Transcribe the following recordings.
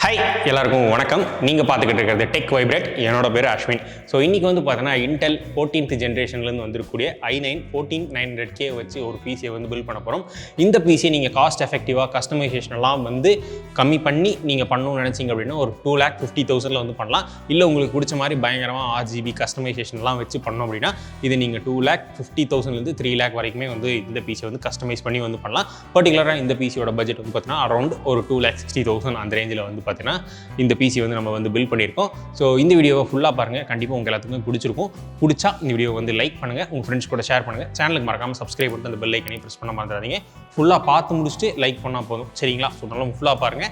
Hi எல்லாருக்கும் வணக்கம். நீங்கள் பார்த்துக்கிட்டு இருக்கிறது டெக் வைப்ரேட். என்னோட பேர் அஸ்வின். ஸோ இன்றைக்கி வந்து பார்த்தீங்கன்னா இன்டெல் 14th ஜென்ரேஷன்லேருந்து வந்துருக்கூடிய i9 14900K வச்சு ஒரு பிசியை வந்து பில்ட் பண்ண போகிறோம். இந்த பிசியை நீங்கள் காஸ்ட் எஃபெக்டிவாக கஸ்டமைசேஷன்லாம் வந்து கம்மி பண்ணி நீங்கள் பண்ணணும்னு நினச்சிங்க அப்படின்னா ஒரு 2,50,000 வந்து பண்ணலாம். இல்லை உங்களுக்கு பிடிச்ச மாதிரி பயங்கரமாக RGB கஸ்டமைசேஷன்லாம் வச்சு பண்ணோம் அப்படின்னா இது நீங்கள் 2,50,000 3 lakh வரைக்குமே வந்து இந்த பிசியை வந்து கஸ்டமைஸ் பண்ணி வந்து பண்ணலாம். பர்டிகுலராக இந்த பிசியோட பட்ஜெட் வந்து பார்த்தீங்கன்னா அரௌண்ட் ஒரு 2,60,000 அந்த ரேஞ்சில் வந்து பார்த்தீங்கன்னா இந்த பிசி வந்து நம்ம வந்து பில்ட் பண்ணியிருக்கோம். ஸோ இந்த வீடியோவை ஃபுல்லாக பாருங்கள். கண்டிப்பாக உங்கள் எல்லாத்துக்குமே பிடிச்சிருக்கும். பிடிச்சா இந்த வீடியோ வந்து லைக் பண்ணுங்கள், உங்கள் ஃப்ரெண்ட்ஸ் கூட ஷேர் பண்ணுங்கள். சேனலுக்கு மறக்காமல் சப்ஸ்கிரைப் பண்ணிட்டு அந்த பெல் ஐக்கனையும் ப்ரெஸ் பண்ண மறந்துடாதீங்க. ஃபுல்லாக பார்த்து முடிச்சுட்டு லைக் பண்ணால் போதும், சரிங்களா? ஸோ நல்லா ஃபுல்லாக பாருங்கள்.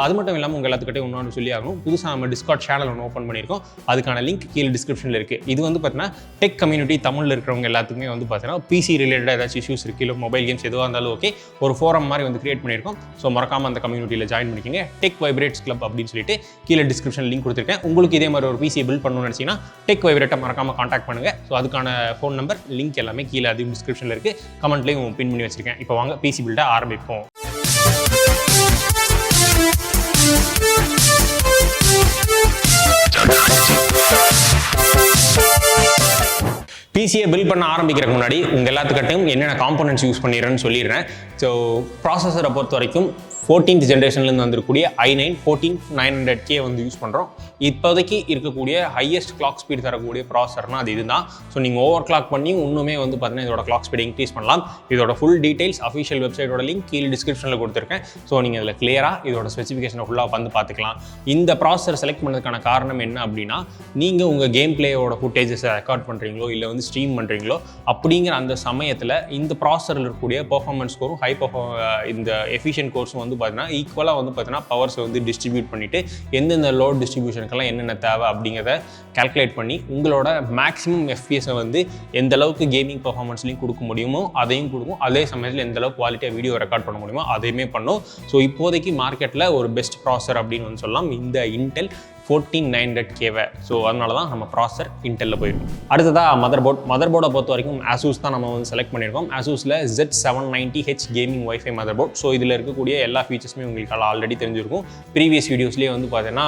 அது மட்டும் இல்லாமல் உங்கள் எல்லாத்துக்கிட்டே இன்னொன்று சொல்லி ஆகணும். புதுசாக நம்ம டிஸ்கார்ட் சேனல் ஒன்று ஓப்பன் பண்ணியிருக்கோம். அதுக்கான லிங்க் கீழே டிஸ்கிரிப்ஷனில் இருக்குது. இது வந்து பார்த்தீங்கன்னா டெக் கம்யூனிட்டி தமிழில் இருக்கிறவங்க எல்லாத்துக்குமே வந்து பார்த்தீங்கன்னா பிசி ரிலேட்டடாக ஏதாச்சும் இஷ்யூஸ் இருக்குது, இல்லை மொபைல் கேம்ஸ் எதுவாக இருந்தாலும் ஓகே, ஒரு ஃபோரம் மாதிரி வந்து கிரியேட் பண்ணியிருக்கோம். ஸோ மறக்காமல் அந்த கம்யூனிட்டியில் ஜாயின் பண்ணிக்கோங்க. டெக் வைப்ரேட்ஸ் கிளப் அப்படின்னு சொல்லிட்டு கீழே டிஸ்கிரிப்ஷன் லிங்க் கொடுத்துருக்கேன். உங்களுக்கு இதே மாதிரி ஒரு பிசியை பில்ட் பண்ணணும்னு நினச்சிங்கன்னா டெக் வைப்ரேட்டை மறக்காமல் காண்டாக்ட் பண்ணுங்கள். ஸோ அதுக்கான ஃபோன் நம்பர் லிங்க் எல்லாமே கீழே அதுவும் டிஸ்கிரிப்ஷனில் இருக்குது. கமெண்ட்லேயும் பின் பண்ணி வச்சிருக்கேன். இப்போ வாங்க பிசி பில்டை ஆரம்பிப்போம். பிசியை பில்ட் பண்ண ஆரம்பிக்கிறதுக்கு முன்னாடி உங்கள் எல்லாத்துக்கிட்டையும் என்னென்ன காம்போனன்ட்ஸ் யூஸ் பண்ணிடுறேன்னு சொல்லிடுறேன். ஸோ ப்ராசஸரை பொறுத்த வரைக்கும் 14th ஜென்ரேஷன்லேருந்து வந்துருக்கூடிய i9 14900K வந்து யூஸ் பண்ணுறோம். இப்போதைக்கு இருக்கக்கூடிய ஹையஸ்ட் கிளாக் ஸ்பீட் தரக்கூடிய ப்ராசஸர்னால் அது இதுதான். ஸோ நீங்கள் ஓவர் கிளாக் பண்ணி இன்னுமே வந்து பார்த்தீங்கன்னா இதோட கிளாக் ஸ்பீட் இன்க்ரீஸ் பண்ணலாம். இதோட ஃபுல் டீடைல்ஸ் அஃபிஷியல் வெப்சைட்டோட லிங்க் கீழே டிஸ்கிரிப்ஷனில் கொடுத்துருக்கேன். ஸோ நீங்கள் அதில் கிளியராக இதோட ஸ்பெசிஃபிகேஷனை ஃபுல்லாக வந்து பார்த்துக்கலாம். இந்த ப்ராசஸர் செலக்ட் பண்ணதுக்கான காரணம் என்ன அப்படின்னா, நீங்கள் உங்கள் கேம் பிளேயோட ஃபுட்டேஜஸை ரெக்கார்ட் பண்ணுறீங்களோ இல்லை வந்து ஸ்ட்ரீம் பண்ணுறீங்களோ அப்படிங்கிற அந்த சமயத்தில் இந்த ப்ராசஸரில் இருக்கக்கூடிய பெர்ஃபார்மன்ஸ் கோரும் இந்த எஃபிஷியன்ட் கோர்ஸும் வந்து பார்த்தீங்கன்னா ஈக்குவலாக வந்து பார்த்தீங்கன்னா பவர்ஸை வந்து டிஸ்ட்ரிபியூட் பண்ணிவிட்டு எந்தெந்த லோட் டிஸ்ட்ரிபியூஷனுக்கெல்லாம் என்னென்ன தேவை அப்படிங்கிறத கால்குலேட் பண்ணி உங்களோட மேக்ஸிமம் எஃப்பிஎஸை வந்து எந்த அளவுக்கு கேமிங் பெர்ஃபார்மன்ஸ்லையும் கொடுக்க முடியுமோ அதையும் கொடுக்கும். அதே சமயத்தில் எந்த அளவுக்கு குவாலிட்டியாக வீடியோ ரெக்கார்ட் பண்ண முடியுமோ அதையுமே பண்ணும். ஸோ இப்போதைக்கு மார்க்கெட்டில் ஒரு பெஸ்ட் ப்ராசஸர் அப்படின்னு வந்து சொல்லலாம் இந்த இன்டெல் 14900K. ஸோ அதனால தான் நம்ம ப்ராசஸர் இன்டெல்லில் போயிருக்கோம். அடுத்ததாக மதர்போர்டை பொறுத்த வரைக்கும் ASUS தான் நம்ம வந்து செலக்ட் பண்ணியிருக்கோம். ASUSல Z790H gaming wifi motherboard. So இதில் இருக்கக்கூடிய எல்லா ஃபீச்சர்ஸுமே உங்களுக்கு ஆல்ரெடி தெரிஞ்சிருக்கும். ப்ரீவியஸ் வீடியோஸ்லேயே வந்து பார்த்தீங்கன்னா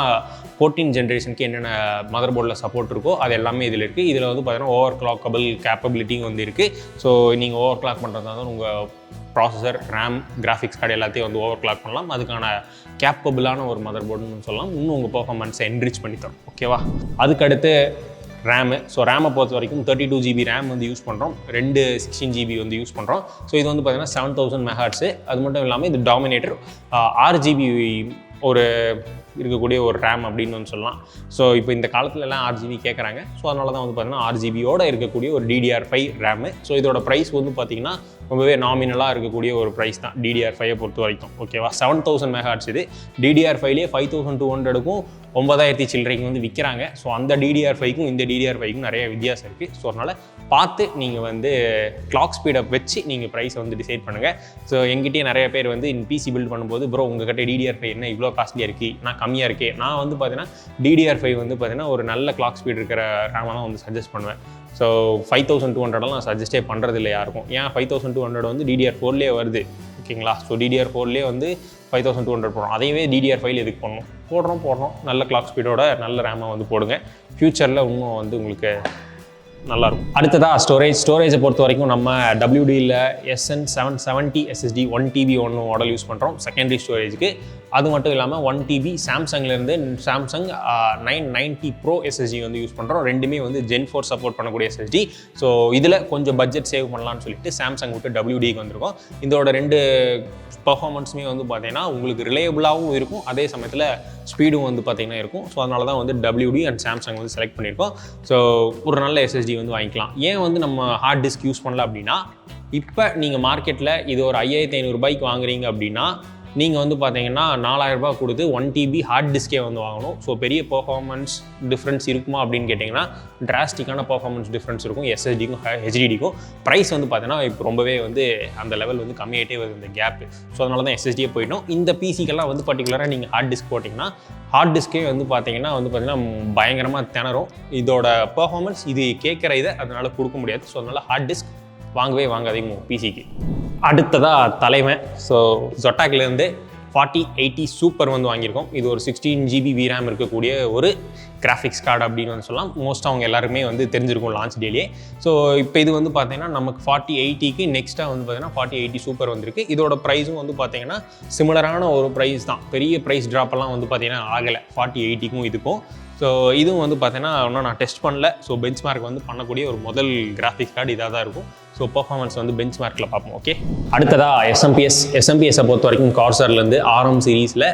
14th ஜென்ரேஷனுக்கு என்னென்ன மதர்போர்டில் சப்போர்ட் இருக்கோ அது எல்லாமே இதில் இருக்குது. இதில் வந்து பார்த்தீங்கன்னா ஓவர் கிளாக்கபிள் கேப்பபிலிட்டியும் வந்து இருக்குது. ஸோ நீங்கள் ஓவர் கிளாக் பண்ணுறதா தான் உங்கள் ப்ராசஸர், ரேம், கிராஃபிக்ஸ் கார்டு எல்லாத்தையும் வந்து ஓவர் கிளாக் பண்ணலாம். அதுக்கான கேப்பபிளான ஒரு மதர் போர்டுன்னு சொல்லலாம். இன்னும் உங்கள் பெர்ஃபார்மன்ஸை என்ரிச் பண்ணி தரும். ஓகேவா? அதுக்கடுத்து ரேமு. ஸோ ரேமை பொறுத்த வரைக்கும் 32GB ரேம் வந்து யூஸ் பண்ணுறோம். 2 16GB வந்து யூஸ் பண்ணுறோம். ஸோ இது வந்து பார்த்தீங்கன்னா 7000 MHz. அது மட்டும் இல்லாமல் இது டாமினேட்டர் 6GB ஒரு இருக்கக்கூடிய ஒரு ரேம் அப்படின்னு வந்து சொல்லலாம். ஸோ இப்போ இந்த காலத்துல எல்லாம் 6GB கேட்குறாங்க. ஸோ அதனால தான் வந்து பார்த்தீங்கன்னா 6GBயோட இருக்கக்கூடிய ஒரு DDR5 ரேமு. ஸோ இதோட ப்ரைஸ் வந்து பார்த்தீங்கன்னா ரொம்பவே நாமினலாக இருக்கக்கூடிய ஒரு ப்ரைஸ் தான் DDR5 பொறுத்த வரைக்கும். ஓகேவா? 7000 MHz இது. DDR5லேயே 5200க்கும் 9000 சில்லறைக்கு வந்து விற்கிறாங்க. ஸோ அந்த DDR5க்கும் இந்த DDR5க்கும் நிறைய வித்தியாசம் இருக்குது. ஸோ அதனால் பார்த்து நீங்கள் வந்து கிளாக் ஸ்பீடை வச்சு நீங்கள் ப்ரைஸை வந்து டிசைட் பண்ணுங்கள். ஸோ எங்கிட்டே நிறைய பேர் வந்து பிசி பில்ட் பண்ணும்போது ப்ரோ உங்கள்கிட்ட DDR5 என்ன இவ்வளோ காஸ்ட்லியாக இருக்குது, நான் கம்மியாக இருக்கே. நான் வந்து பார்த்தீங்கன்னா DDR5 வந்து பார்த்தீங்கன்னா ஒரு நல்ல கிளாக் ஸ்பீட் இருக்கிற ரேமை தான் வந்து சஜஸ்ட் பண்ணுவேன். ஸோ 5200 நான் சஜஸ்டே பண்ணுறது இல்லை யாருக்கும். ஏன் 5200 வந்து DDR4லேயே வருது, ஓகேங்களா? ஸோ DDR4லேயே வந்து 5200 போடுறோம். அதையவே DDR5 எதுக்கு போடுறோம். நல்ல கிளாக் ஸ்பீடோட நல்ல ரேமை வந்து போடுங்க. ஃப்யூச்சரில் இன்னும் வந்து உங்களுக்கு நல்லாயிருக்கும். அடுத்ததாக ஸ்டோரேஜை பொறுத்த வரைக்கும் நம்ம WDயில் SN770 SSD 1TB ஒன்று மாடல் யூஸ் பண்ணுறோம் செகண்டரி ஸ்டோரேஜுக்கு. அது மட்டும் இல்லாமல் 1TB சாம்சங்லேருந்து சாம்சங் 990 Pro SSD வந்து யூஸ் பண்ணுறோம். ரெண்டுமே வந்து Gen 4 சப்போர்ட் பண்ணக்கூடிய SSD. ஸோ இதில் கொஞ்சம் பட்ஜெட் சேவ் பண்ணலான்னு சொல்லிட்டு சாம்சங் விட்டு WDக்கு வந்திருக்கோம். இதோட 2 பர்ஃபார்மன்ஸுமே வந்து பார்த்தீங்கன்னா உங்களுக்கு ரிலையபிளாகவும் இருக்கும், அதே சமயத்தில் ஸ்பீடும் வந்து பார்த்தீங்கன்னா இருக்கும். ஸோ அதனால தான் வந்து WD அண்ட் சாம்சங் வந்து செலக்ட் பண்ணியிருக்கோம். ஸோ ஒரு நல்ல SSD வந்து வாங்கிக்கலாம். ஏன் வந்து நம்ம ஹார்ட் டிஸ்க் யூஸ் பண்ணல அப்படின்னா, இப்போ நீங்கள் மார்க்கெட்டில் இது ஒரு 5500 வாங்குறீங்க அப்படின்னா நீங்கள் வந்து பார்த்தீங்கன்னா 4000 ரூபாய் கொடுத்து 1TB ஹார்ட் டிஸ்கே வந்து வாங்கணும். ஸோ பெரிய பெர்ஃபார்மன்ஸ் டிஃப்ரென்ஸ் இருக்குமா அப்படின்னு கேட்டிங்கன்னா டிராஸ்டிக்கான பெர்ஃபார்மன்ஸ் டிஃப்ரென்ஸ் இருக்கும் SSDக்கும் HDDக்கும். ப்ரைஸ் வந்து பார்த்தீங்கன்னா இப்போ ரொம்பவே வந்து அந்த லெவல் வந்து கம்மியாகிட்டே வருது இந்த கேப்பு. ஸோ அதனால தான் SSDயே போயிட்டோம். இந்த பிசிக்கெல்லாம் வந்து பர்டிகுலராக நீங்கள் ஹார்ட் டிஸ்க் போட்டிங்கன்னா ஹார்ட் டிஸ்கே வந்து பார்த்தீங்கன்னா பயங்கரமாக திணறும். இதோட பெர்ஃபார்மன்ஸ் இது கேட்குற இதை அதனால் கொடுக்க முடியாது. ஸோ அதனால் ஹார்ட் டிஸ்க் வாங்கவே வாங்காதீங்க பிசிக்கு. அடுத்ததாக தலைவன். ஸோ ஜொட்டாக்லேருந்து 4080 சூப்பர் வந்து வாங்கியிருக்கோம். இது ஒரு 16GB VRAM இருக்கக்கூடிய ஒரு கிராஃபிக்ஸ் கார்டு அப்படின்னு வந்து சொல்லலாம். மோஸ்ட் அவங்க எல்லாருமே வந்து தெரிஞ்சிருக்கும் லான்ச் டேலியே. ஸோ இப்போ இது வந்து பார்த்தீங்கன்னா நமக்கு 4080க்கு நெக்ஸ்ட்டாக வந்து பார்த்தீங்கன்னா 4080 சூப்பர் வந்திருக்கு. இதோட ப்ரைஸும் வந்து பார்த்தீங்கன்னா சிமிலரான ஒரு ப்ரைஸ் தான். பெரிய ப்ரைஸ் ட்ராப்பெல்லாம் வந்து பார்த்தீங்கன்னா ஆகலை 4080க்கும் இதுக்கும். ஸோ இதுவும் வந்து பார்த்தீங்கன்னா இன்னும் நான் டெஸ்ட் பண்ணல. ஸோ பெஞ்ச் மார்க் வந்து பண்ணக்கூடிய ஒரு முதல் கிராஃபிக்ஸ் கார்டு இதாக தான் இருக்கும். ஸோ பர்ஃபார்மன்ஸ் வந்து பெஞ்ச் மார்க்கில் பார்ப்போம். ஓகே, அடுத்ததாக எஸ்எம்பிஎஸை பொறுத்த வரைக்கும் கார்சர்லேருந்து ஆர்எம் சீரீஸில்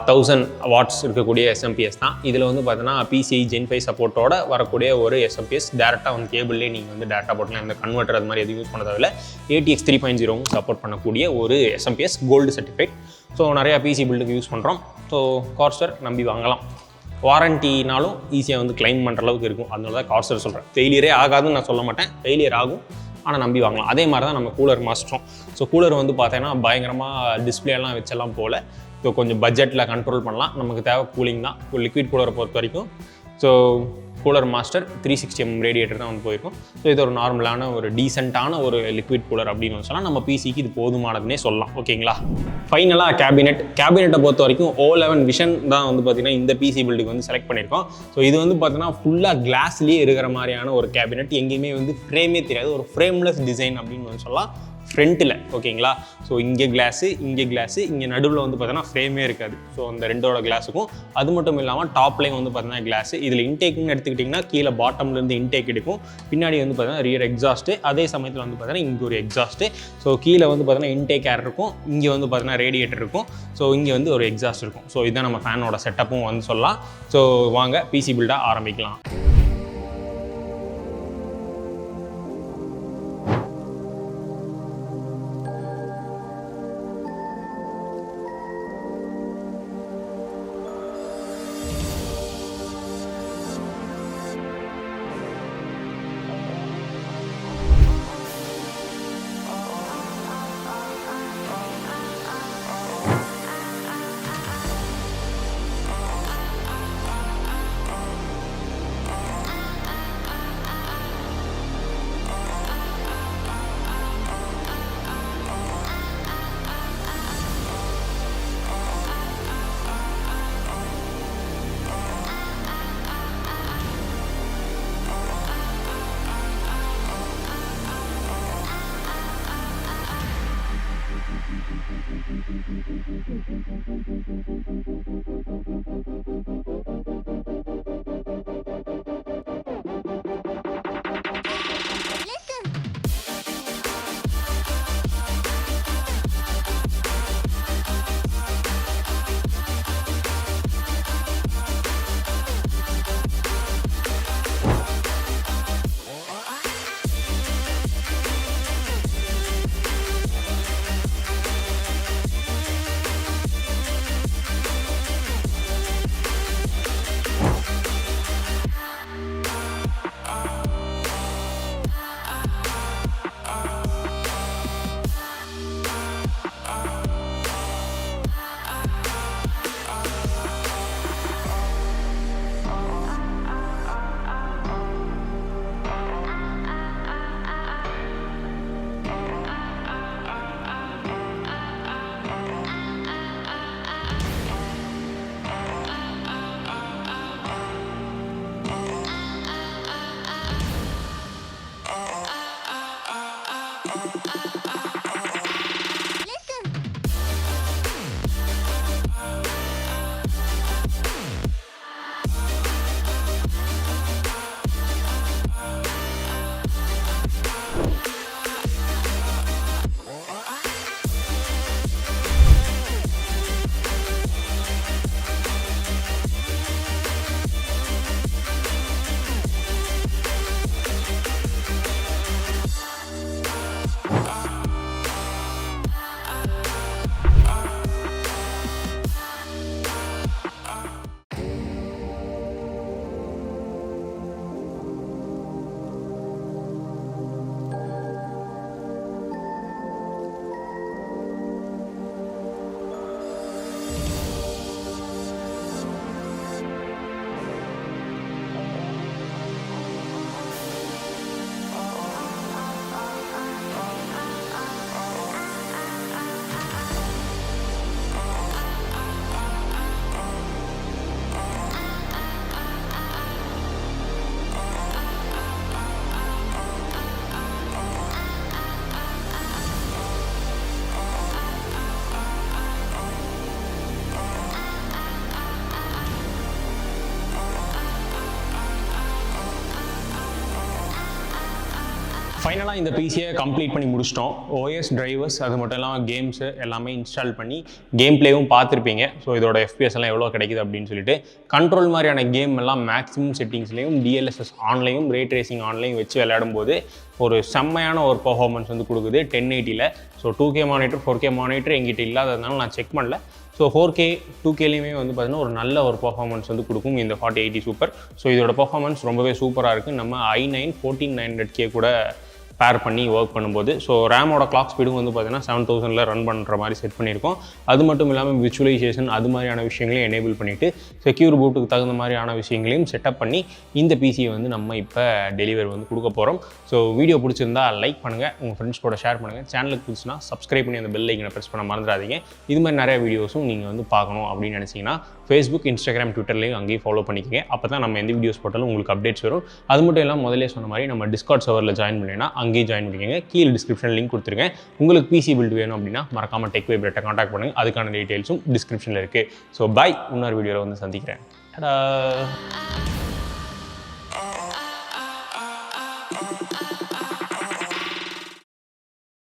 1000 வாட்ஸ் இருக்கக்கூடிய எஸ்எம்பிஎஸ் தான். இதில் வந்து பார்த்தீங்கன்னா PCI Gen 5 சப்போர்ட்டோட வரக்கூடிய ஒரு எஸ்எம்பிஎஸ். டேரெக்டாக வந்து கேபிள்லேயே நீங்கள் வந்து டேரெக்டாக போட்டலாம். இந்த கன்வெர்ட்டர் அது மாதிரி எதுவும் யூஸ் பண்ண தேவையில்ல. ATX 3.0 சப்போர்ட் பண்ணக்கூடிய ஒரு எஸ்எம்பிஎஸ், கோல்டு சர்டிஃபைட். ஸோ நிறையா PC பில்டுக்கு யூஸ் பண்ணுறோம். ஸோ கார்சர் நம்பி வாங்கலாம். வாரண்டினாலும் ஈஸியாக வந்து கிளைம் பண்ணுற அளவுக்கு இருக்கும். அதனால தான் கார்சர் சொல்கிறேன். ஃபெயிலியரே ஆகாதுன்னு நான் சொல்ல மாட்டேன், ஃபெயிலியர் ஆகும், ஆனால் நம்பி வாங்கலாம். அதே மாதிரி தான் நம்ம கூலர் மாஸ்டரும். ஸோ கூலர் வந்து பார்த்தீங்கன்னா பயங்கரமாக டிஸ்பிளேலாம் வச்செல்லாம் போல். ஸோ கொஞ்சம் பட்ஜெட்டில் கண்ட்ரோல் பண்ணலாம். நமக்கு தேவை கூலிங் தான். ஒரு லிக்விட் கூலரை பொறுத்த வரைக்கும் so cooler master 360mm radiator தான் வந்து போயிருக்கும். ஸோ இது ஒரு நார்மலான ஒரு டீசெண்டான ஒரு லிக்விட் கூலர் அப்படின்னு சொன்னால் நம்ம PCக்கு இது போதுமானதுன்னே சொல்லலாம். ஓகேங்களா, ஃபைனலாக கேபினெட்டை பொறுத்த வரைக்கும் O11 விஷன் தான் வந்து பார்த்தீங்கன்னா இந்த PC பில்டுக்கு வந்து செலக்ட் பண்ணியிருக்கோம். ஸோ இது வந்து பார்த்தீங்கன்னா ஃபுல்லாக கிளாஸ்லேயே இருக்கிற மாதிரியான ஒரு கேபினெட். எங்கேயுமே வந்து ஃப்ரேமே தெரியாது, ஒரு ஃப்ரேம்லெஸ் டிசைன் அப்படின்னு வந்து சொல்லலாம் ஃப்ரண்ட்டில். ஓகேங்களா, ஸோ இங்கே கிளாஸு, இங்கே நடுவில் வந்து பார்த்தீங்கன்னா ஃப்ரேமே இருக்காது. ஸோ அந்த ரெண்டோட கிளாஸுக்கும் அது மட்டும் இல்லாமல் டாப்லேயும் வந்து பார்த்தீங்கன்னா கிளாஸு. இதில் இன்டேக்னு எடுத்துக்கிட்டிங்கன்னா கீழே பாட்டம்லேருந்து இன்டேக் எடுக்கும். பின்னாடி வந்து பார்த்தீங்கன்னா ரியர் எக்ஸாஸ்ட்டு. அதே சமயத்தில் வந்து பார்த்தீங்கன்னா இங்கே ஒரு எக்ஸாஸ்ட்டு. ஸோ கீழே வந்து பார்த்தீங்கன்னா இன்டேக் ஏர் இருக்கும். இங்கே வந்து பார்த்தீங்கன்னா ரேடியேட்டர் இருக்கும். ஸோ இங்கே வந்து ஒரு எக்ஸாஸ்ட் இருக்கும். ஸோ இதுதான் நம்ம ஃபேனோட செட்டப்பும் வந்து சொல்லலாம். ஸோ வாங்க PC பில்டாக ஆரம்பிக்கலாம். ஃபைனலாக இந்த பிசியை கம்ப்ளீட் பண்ணி முடிச்சிட்டோம். ஓஎஸ் டிரைவர்ஸ் அது மட்டும் இல்லாமல் கேம்ஸு எல்லாமே இன்ஸ்டால் பண்ணி கேம் பிளேவும் பார்த்துருப்பீங்க. ஸோ இதோட எஃபிஎஸ் எல்லாம் எவ்வளோ கிடைக்குது அப்படின்னு சொல்லிட்டு கண்ட்ரோல் மாதிரியான கேம் எல்லாம் மேக்ஸிமம் செட்டிங்ஸ்லையும் டிஎல்எஸ்எஸ் ஆன்லையும் ரே ட்ரேசிங் ஆன்லையும் வச்சு விளையாடும் போது ஒரு செம்மையான ஒரு பர்ஃபார்மன்ஸ் வந்து கொடுக்குது 1080. So 2K monitor 4K monitor எங்கிட்ட இல்லாததுனால நான் செக் பண்ணல. ஸோ 4K 2Kலையுமே வந்து பார்த்தீங்கன்னா ஒரு நல்ல ஒரு பர்ஃபார்மன்ஸ் வந்து கொடுக்கும் இந்த 4080 சூப்பர். ஸோ இதோட பர்ஃபார்மன்ஸ் ரொம்பவே சூப்பராக இருக்குது. நம்ம i9 14900K கூட பேர் பண்ணி ஒர்க் பண்ணும்போது. ஸோ ரேமோட கிளாக் ஸ்பீடும் வந்து பார்த்தீங்கன்னா 7000 ரன் பண்ணுற மாதிரி செட் பண்ணியிருக்கோம். அது மட்டும் இல்லாமல் விர்ச்சுவலைசேஷன் அது மாதிரியான விஷயங்களையும் எனேபிள் பண்ணிவிட்டு செக்யூர் பூட்டுக்கு தகுந்த மாதிரியான விஷயங்களையும் செட்டப் பண்ணி இந்த பிசியை வந்து நம்ம இப்போ டெலிவரி வந்து கொடுக்க போகிறோம். ஸோ வீடியோ பிடிச்சிருந்தா லைக் பண்ணுங்கள், உங்கள் ஃப்ரெண்ட்ஸ் கூட ஷேர் பண்ணுங்கள். சேனலுக்கு பிடிச்சினா சப்ஸ்கிரைப் பண்ணி அந்த பெல் ஐக்கனை ப்ரெஸ் பண்ண மறந்துடாதீங்க. இது மாதிரி நிறைய வீடியோஸும் நீங்கள் வந்து பார்க்கணும் அப்படின்னு நினச்சிங்கன்னா ஃபேஸ்புக், இன்ஸ்டாகிராம், ட்விட்டர்லையும் அங்கேயும் ஃபாலோ பண்ணிக்கோங்க. அப்போ தான் நம்ம எந்த வீடியோஸ் போட்டாலும் உங்களுக்கு அப்டேட்ஸ் வரும். அது மட்டும் இல்லாமல் முதலே சொன்ன மாதிரி நம்ம டிஸ்கார்ட் சர்வரில் ஜாயின் பண்ணினா அங்கேயும் ஜாயின் பண்ணிக்கோங்க. கீழே டிஸ்கிரிப்ஷன் லிங்க் கொடுத்துருக்கேன். உங்களுக்கு பிசி பில்ட் வேணும் அப்படின்னா மறக்காமல் டெக் வைப்ரேட்டை காண்டாக்ட் பண்ணுங்கள். அதுக்கான டீட்டெயில்ஸும் டிஸ்கிரிப்ஷனில் இருக்குது. ஸோ பாய், இன்னொரு வீடியோவில் வந்து சந்திக்கிறேன்.